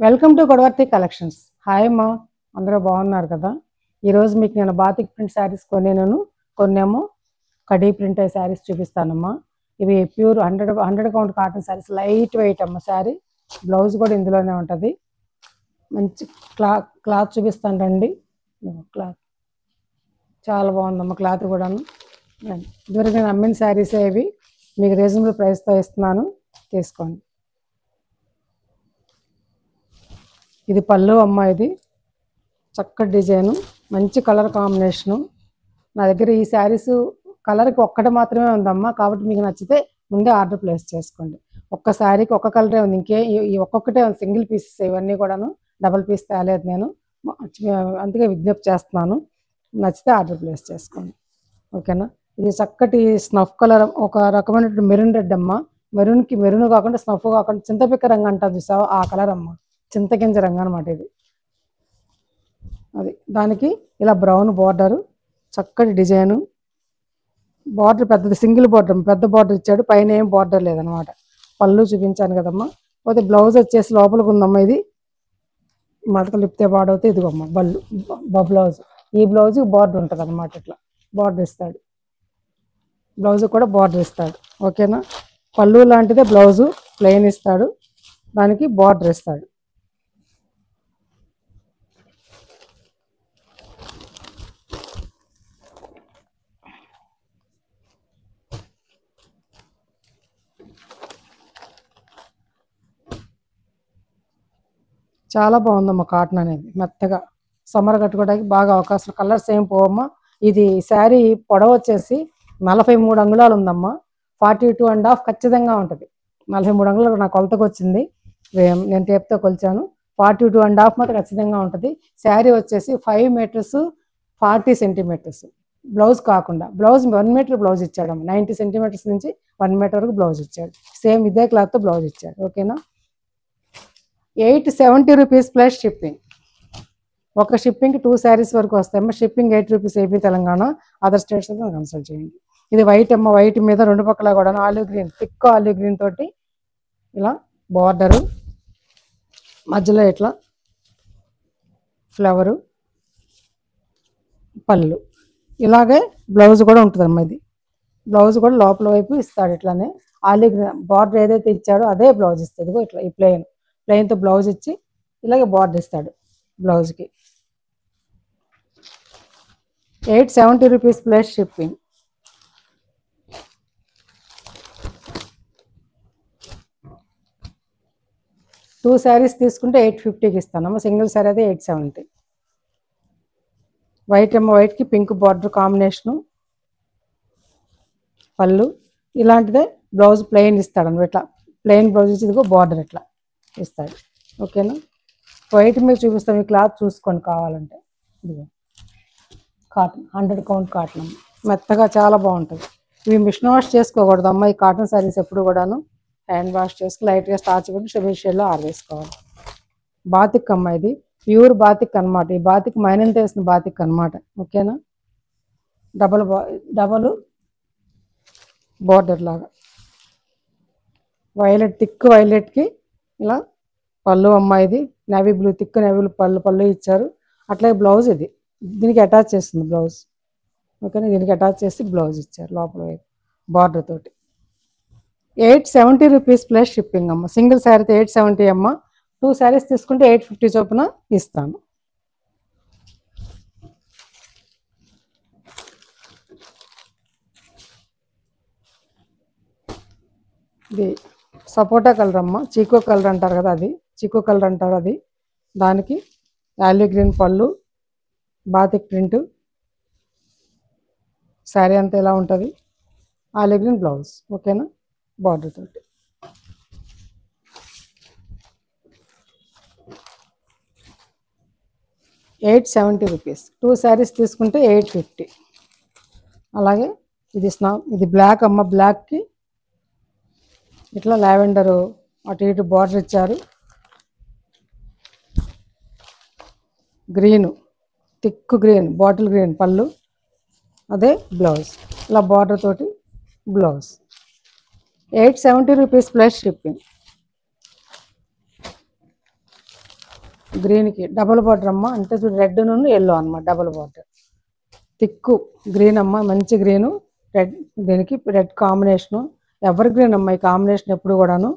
Welcome to Godavarthi collections. Hi అమ్మా, అందరూ బాగున్నారు కదా? ఈరోజు మీకు నేను బాతిక్ ప్రింట్ శారీస్ కొన్నేమో కడీ ప్రింట్ శారీస్ చూపిస్తానమ్మా. ఇవి pure 100 count cotton saris, light weight అమ్మ శారీ. బ్లౌజ్ కూడా ఇందులోనే ఉంటుంది. మంచి క్లాత్ చూపిస్తాను రండి. క్లాత్ చాలా బాగుందమ్మా, క్లాత్ కూడాను. ఇదివరకు నేను అమ్మిన శారీసే ఇవి, మీకు రీజనబుల్ ప్రైస్తో ఇస్తున్నాను, తీసుకోండి. ఇది పళ్ళు అమ్మ, ఇది చక్కటి డిజైను, మంచి కలర్ కాంబినేషను. నా దగ్గర ఈ శారీస్ కలర్కి ఒక్కటి మాత్రమే ఉందమ్మా, కాబట్టి మీకు నచ్చితే ముందే ఆర్డర్ ప్లేస్ చేసుకోండి. ఒక్క శారీకి ఒక్క కలరే ఉంది, ఈ ఒక్కొక్కటే ఉంది, సింగిల్ పీసెస్ ఇవన్నీ కూడాను, డబల్ పీస్ తేలేదు నేను, అందుకే విజ్ఞప్తి చేస్తున్నాను. నచ్చితే ఆర్డర్ ప్లేస్ చేసుకోండి, ఓకేనా? ఇది చక్కటి స్నఫ్ కలర్, ఒక రకమైన మెరూన్ రెడ్ అమ్మ. మెరూన్ కాకుండా స్నఫ్ కాకుండా చింతపిక్క రంగు అంటారు చూసావా, ఆ కలర్ అమ్మ, చింతగింజ రంగు అనమాట ఇది. అది దానికి ఇలా బ్రౌన్ బార్డరు, చక్కటి డిజైను. బార్డర్ పెద్దది, సింగిల్ బార్డర్, పెద్ద బార్డర్ ఇచ్చాడు, పైన ఏం బార్డర్ లేదనమాట. పళ్ళు చూపించాను కదమ్మా. పోతే బ్లౌజ్ వచ్చేసి లోపలికి ఉందమ్మా, ఇది మడతలు లిప్తే పాడవుతే ఇదిగోమ్మా బ్లౌజ్. ఈ బ్లౌజ్ బార్డర్ ఉంటుంది అనమాట, ఇట్లా బార్డర్ ఇస్తాడు. బ్లౌజ్ కూడా బార్డర్ ఇస్తాడు, ఓకేనా? పళ్ళు లాంటిదే బ్లౌజు, ప్లెయిన్ ఇస్తాడు, దానికి బార్డర్ ఇస్తాడు. చాలా బాగుందమ్మా, కాటన్ అనేది మెత్తగా సమ్మర్ కట్టుకోవడానికి బాగా అవకాశం. కలర్స్ ఏం పోవమ్మా. ఇది శారీ పొడవు వచ్చేసి 43 అంగుళాలు ఉందమ్మా. 42.5 ఖచ్చితంగా ఉంటుంది. 43 అంగుళాలు నా కొలతకు వచ్చింది, నేను టేప్తో కొలిచాను. 42.5 మాత్రం ఖచ్చితంగా ఉంటుంది. శారీ వచ్చేసి 5 మీటర్స్ 40 సెంటీమీటర్స్ బ్లౌజ్ కాకుండా. బ్లౌజ్ 1 మీటర్ బ్లౌజ్ ఇచ్చాడమ్మ, 90 సెంటీమీటర్స్ నుంచి 1 మీటర్ వరకు బ్లౌజ్ ఇచ్చాడు. సేమ్ ఇదే క్లాత్తో బ్లౌజ్ ఇచ్చాడు, ఓకేనా? 870 రూపీస్ ప్లస్ షిప్పింగ్. ఒక షిప్పింగ్కి 2 శారీస్ వరకు వస్తాయమ్మా. Shipping 8 rupees AP Telangana, other states consult చేయండి. ఇది వైట్ అమ్మ, వైట్ మీద రెండు పక్కల కూడా olive green, thick olive green తోటి ఇలా బార్డరు, మధ్యలో ఇట్లా ఫ్లవరు, పళ్ళు, ఇలాగే బ్లౌజ్ కూడా ఉంటుందమ్మా. ఇది బ్లౌజ్ కూడా లోపల వైపు ఇస్తాడు, ఇట్లానే ఆలివ్ గ్రీన్ బార్డర్ ఏదైతే ఇచ్చాడో అదే బ్లౌజ్ ఇస్తుంది. ఇట్లా ఈ ప్లెయిన్తో బ్లౌజ్ ఇచ్చి ఇలాగే బార్డర్ ఇస్తాడు బ్లౌజ్కి. 870 rupees plus shipping. Two saris తీసుకుంటే 850కి ఇస్తానమ్మా. సింగిల్ శారీ అయితే 870. వైట్ అమ్మ, వైట్కి పింక్ బార్డర్ కాంబినేషను, పళ్ళు ఇలాంటిదే. బ్లౌజ్ ప్లెయిన్ ఇస్తాడు, ఇట్లా ప్లెయిన్ బ్లౌజ్ ఇచ్చి ఇదిగో బార్డర్ ఇట్లా ఇస్తాడు, ఓకేనా? వైట్ మీద చూపిస్తాం, ఈ క్లాత్ చూసుకోండి కావాలంటే. ఇదిగో కాటన్, 100 కౌంట్ కాటన్, మెత్తగా చాలా బాగుంటుంది. ఇవి మిషన్ వాష్ చేసుకోకూడదు అమ్మ, ఈ కాటన్ శారీస్ ఎప్పుడు కూడాను హ్యాండ్ వాష్ చేసుకుని లైట్గా స్టార్చ్ పెట్టి షెబిల్ షేడ్లో ఆరవేసుకోవాలి. బాతిక్ అమ్మ, ఇది ప్యూర్ బాతిక్ అనమాట. ఈ బాతిక్ మైనంతో వేసిన బాతిక్ అనమాట, ఓకేనా? డబల్ బార్డర్ లాగా వైలెట్, థిక్ వైలెట్కి ఇలా పళ్ళు అమ్మ. ఇది navy blue, thick navy blue పళ్ళు ఇచ్చారు. అట్లాగే బ్లౌజ్ ఇది దీనికి అటాచ్ చేస్తుంది బ్లౌజ్, ఓకేనా? దీనికి అటాచ్ చేసి బ్లౌజ్ ఇచ్చారు లోపల వైపు బార్డర్ తోటి. 870 రూపీస్ ప్లస్ షిప్పింగ్ అమ్మ. సింగిల్ శారీతో 870 అమ్మ. 2 శారీస్ తీసుకుంటే 850 చొప్పున ఇస్తాను. ఇది సపోటా కలర్ అమ్మ, చీకో కలర్ అంటారు కదా, అది చీకో కలర్ అంటారు. అది దానికి ఆలివ్ గ్రీన్ పళ్ళు, బాతిక్ ప్రింట్, శారీ అంతా ఇలా ఉంటుంది, ఆలివ్ గ్రీన్ బ్లౌజ్, ఓకేనా? బార్డర్ తోటి. $870 రూపీస్. 2 శారీస్ తీసుకుంటే 850. అలాగే ఇది బ్లాక్ అమ్మ. బ్లాక్కి ఇట్లా లావెండరు అటు ఇటు బార్డర్ ఇచ్చారు. Green, thick green, bottle green పళ్ళు, అదే బ్లౌజ్, ఇలా బార్డర్ తోటి బ్లౌజ్. 870 rupees plus shipping. గ్రీన్కి డబుల్ బార్డర్ అమ్మ, అంటే చూడు రెడ్ నుండి ఎల్లో అన్నమాట, డబుల్ బార్డర్ థిక్కు గ్రీన్ అమ్మ, మంచి గ్రీను రెడ్, దీనికి రెడ్ కాంబినేషను, ఎవర్ గ్రీన్ అమ్మ ఈ కాంబినేషన్ ఎప్పుడు కూడాను.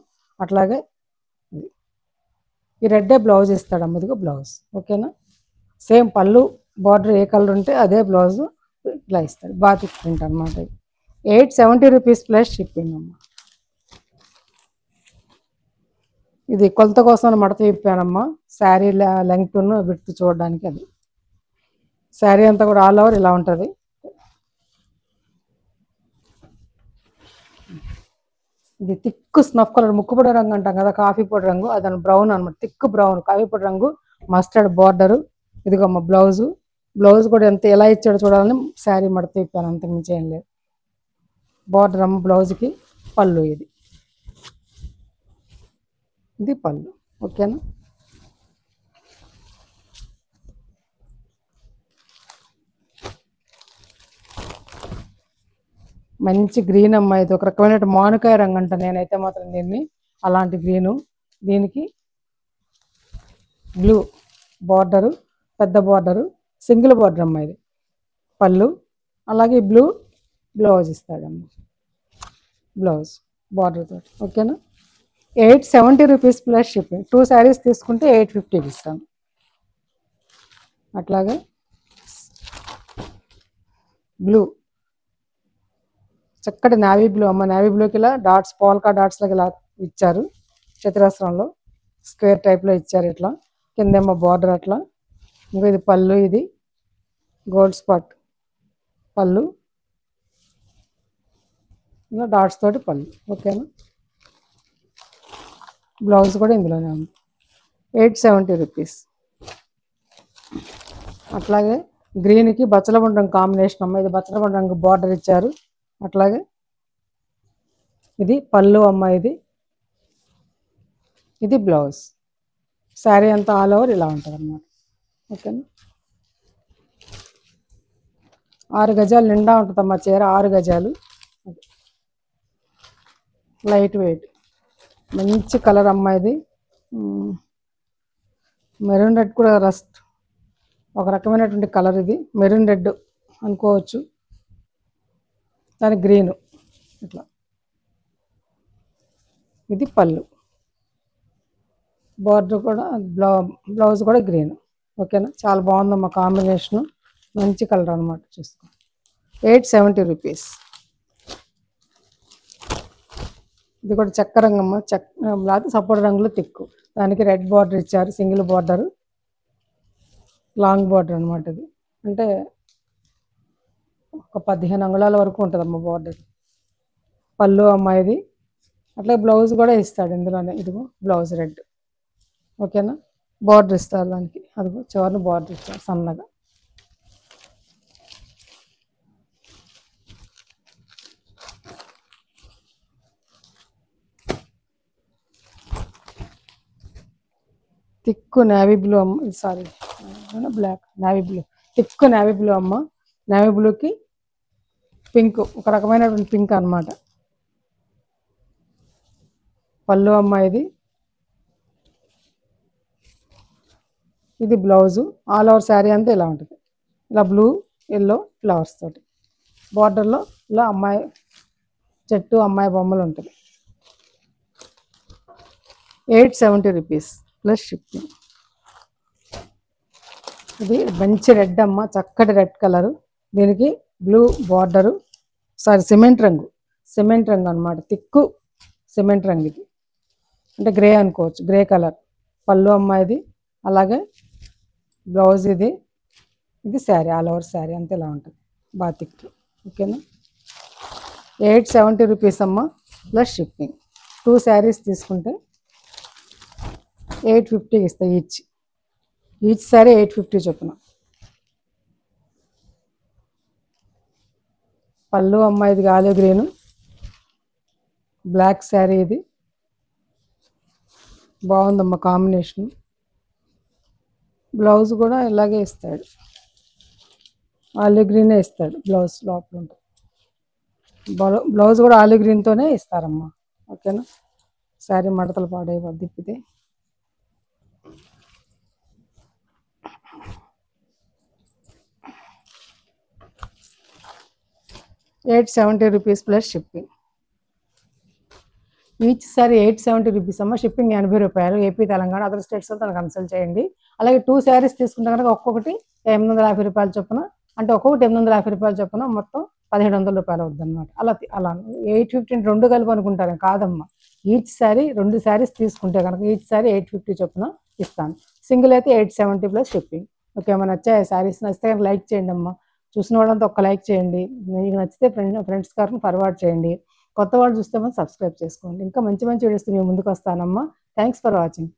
అట్లాగే ఈ రెడ్డే బ్లౌజ్ ఇస్తాడమ్మ, ఇదిగో బ్లౌజ్. ఓకేనా, సేమ్ పళ్ళు బార్డర్ ఏ కలర్ ఉంటే అదే బ్లౌజ్ ఇట్లా ఇస్తాడు. బాతిక్ ప్రింట్ అనమాట. 870 రూపీస్ ప్లస్ షిప్పింగ్ అమ్మ. ఇది కొలత కోసం మడత విప్పానమ్మా, శారీ లెంగ్త్ విడ్త్ చూడడానికి. అది శారీ అంతా కూడా ఆల్ ఓవర్ ఇలా ఉంటుంది. ఇది థిక్ స్నఫ్ కలర్, ముక్కు పొడి రంగు అంటాం కదా, కాఫీ పొడి రంగు, అదని బ్రౌన్ అనమాట, థిక్ బ్రౌన్ కాఫీ పొడి రంగు, మస్టర్డ్ బార్డరు. ఇదిగోమ్మ బ్లౌజు. బ్లౌజ్ కూడా ఎంత ఎలా ఇచ్చాడో చూడాలని శారీ మడత విప్పాను, అంతకు మించి ఏం లేదు. బార్డర్ అమ్మ బ్లౌజ్కి. పళ్ళు ఇది పళ్ళు. ఓకేనా, మంచి గ్రీన్ అమ్మ, ఇది ఒక రకమైన మామిడికాయ రంగు అంట నేనైతే మాత్రం దీన్ని, అలాంటి గ్రీను. దీనికి బ్లూ బార్డరు, పెద్ద బార్డరు, సింగిల్ బార్డర్ అమ్మ ఇది. పళ్ళు అలాగే బ్లూ బ్లౌజ్ ఇస్తాడమ్మ, బ్లౌజ్ బార్డర్ తోటి. ఓకేనా, 870 రూపీస్ ప్లస్ షిప్పింగ్. 2 శారీస్ తీసుకుంటే 850 ఇస్తాను. అట్లాగే బ్లూ, చక్కటి నావీ బ్లూ అమ్మ, నావీ బ్లూకి ఇలా డాట్స్, పోల్కా డాట్స్ లాగా ఇలా ఇచ్చారు, చతురస్రంలో స్క్వేర్ టైప్లో ఇచ్చారు ఇట్లా. కిందేమో బార్డర్ అట్లా. ఇంకా ఇది పళ్ళు, ఇది గోల్డ్ స్పాట్ పళ్ళు, ఇలా డాట్స్ తోటి పళ్ళు. ఓకేనా, బ్లౌజ్ కూడా ఇందులోనే ఉంది. 870 రూపీస్. అట్లాగే గ్రీన్కి బచ్చలబండ రంగు కాంబినేషన్ అమ్మ, ఇది బచ్చలబండ రంగు బార్డర్ ఇచ్చారు. అట్లాగే ఇది పళ్ళు అమ్మ, ఇది బ్లౌజ్. శారీ అంతా ఆల్ ఓవర్ ఇలా ఉంటుంది అన్నమాట. ఓకేనా, 6 గజాలు నిండా ఉంటుందమ్మా చీర, 6 గజాలు. లైట్ వెయిట్ మంచి కలర్ అమ్మ, ఇది మెరూన్ రెడ్ కూడా రస్ట్, ఒక రకమైనటువంటి కలర్. ఇది మెరూన్ రెడ్ అనుకోవచ్చు, దాని గ్రీను ఇట్లా. ఇది పళ్ళు, బార్డర్ కూడా బ్లౌజ్ కూడా గ్రీన్. ఓకేనా, చాలా బాగుందమ్మా కాంబినేషను, మంచి కలర్ అనమాట. చూసుకో, 870 రూపీస్. ఇది కూడా చెక్క రంగు అమ్మ, లేకపోతే సపోర్ట్ రంగులో తిక్కు, దానికి రెడ్ బార్డర్ ఇచ్చారు, సింగిల్ బార్డరు, లాంగ్ బార్డర్ అనమాట. ఇది అంటే ఒక 15 అంగుళాల వరకు ఉంటుందమ్మ బార్డర్. పళ్ళు అమ్మాయిది. అట్లా బ్లౌజ్ కూడా ఇస్తాడు ఇందులోనే, ఇదిగో బ్లౌజ్ రెడ్. ఓకేనా, బార్డర్ ఇస్తారు దానికి, అదిగో చివరిని బార్డర్ ఇస్తారు సన్నగా. థిక్ నేవీ బ్లూ అమ్మ, sorry black, navy blue, thick navy blue అమ్మ. నేవీ బ్లూకి పింక్, ఒక రకమైనటువంటి పింక్ అనమాట. పళ్ళు అమ్మ, ఇది బ్లౌజు. ఆల్ ఓవర్ శారీ అంతా ఇలా ఉంటుంది, ఇలా బ్లూ ఎల్లో ఫ్లవర్స్ తోటి. బార్డర్లో ఇలా అమ్మాయి చెట్టు, అమ్మాయి బొమ్మలు ఉంటుంది. 870 రూపీస్ ప్లస్ షిప్పింగ్. ఇది మంచి రెడ్ అమ్మ, చక్కటి రెడ్ కలరు. దీనికి బ్లూ బార్డరు, సారీ సిమెంట్ రంగు అనమాట, తిక్కు సిమెంట్ రంగు. ఇది అంటే గ్రే అనుకోవచ్చు, గ్రే కలర్. పళ్ళు అమ్మాయిది, అలాగే బ్లౌజ్ ఇది శారీ, ఆల్ ఓవర్ శారీ అంతా ఇలా ఉంటుంది, బాగా తిక్కు. ఓకేనా, 870 రూపీస్ అమ్మ ప్లస్ షిప్పింగ్. 2 శారీస్ తీసుకుంటే 850 ఇస్తాయి ఈచ్ శారీ 850 చొప్పున. పళ్ళు అమ్మాయిది ఆలివ్ గ్రీను, బ్లాక్ శారీ. ఇది బాగుందమ్మ కాంబినేషన్. బ్లౌజ్ కూడా ఇలాగే ఇస్తాడు, ఆలివ్ గ్రీనే ఇస్తాడు బ్లౌజ్ లోపల ఉంటుంది. బ్లౌజ్ కూడా ఆలివ్ గ్రీన్తోనే ఇస్తారమ్మా. ఓకేనా, శారీ మడతలు పాడైపోద్ది తిప్పితే. 870 rupees plus shipping. Each sorry 870 rupees అమ్మ. షిప్పింగ్ 80 రూపాయలు. ఏపీ, తెలంగాణ, అదర్ స్టేట్స్లో తను కన్సల్ట్ చేయండి. అలాగే 2 శారీస్ తీసుకుంటే కనుక ఒక్కొక్కటి 850 రూపాయల చొప్పున, అంటే ఒక్కొక్కటి 850 రూపాయల చొప్పున మొత్తం 1700 రూపాయలు అవుద్ది అనమాట. అలా 850 రెండు కలిపి అనుకుంటారు కాదమ్మా. ఈచ్ శారీ 2 శారీస్ తీసుకుంటే కనుక ఈచ్ శారీ 850 చొప్పున ఇస్తాను. సింగిల్ అయితే 870 ప్లస్ షిప్పింగ్. ఓకే అమ్మ, నచ్చాయి శారీస్? నచ్చితే కనుక లైక్ చేయండి అమ్మ. చూసిన వాళ్ళంతా ఒక్క లైక్ చేయండి. మీకు నచ్చితే ఫ్రెండ్స్ గారిని ఫార్వర్డ్ చేయండి. కొత్త వాళ్ళు చూస్తే మనం సబ్స్క్రైబ్ చేసుకోండి. ఇంకా మంచి మంచి వీడియోస్ మేము ముందుకు వస్తానమ్మా. Thanks for watching.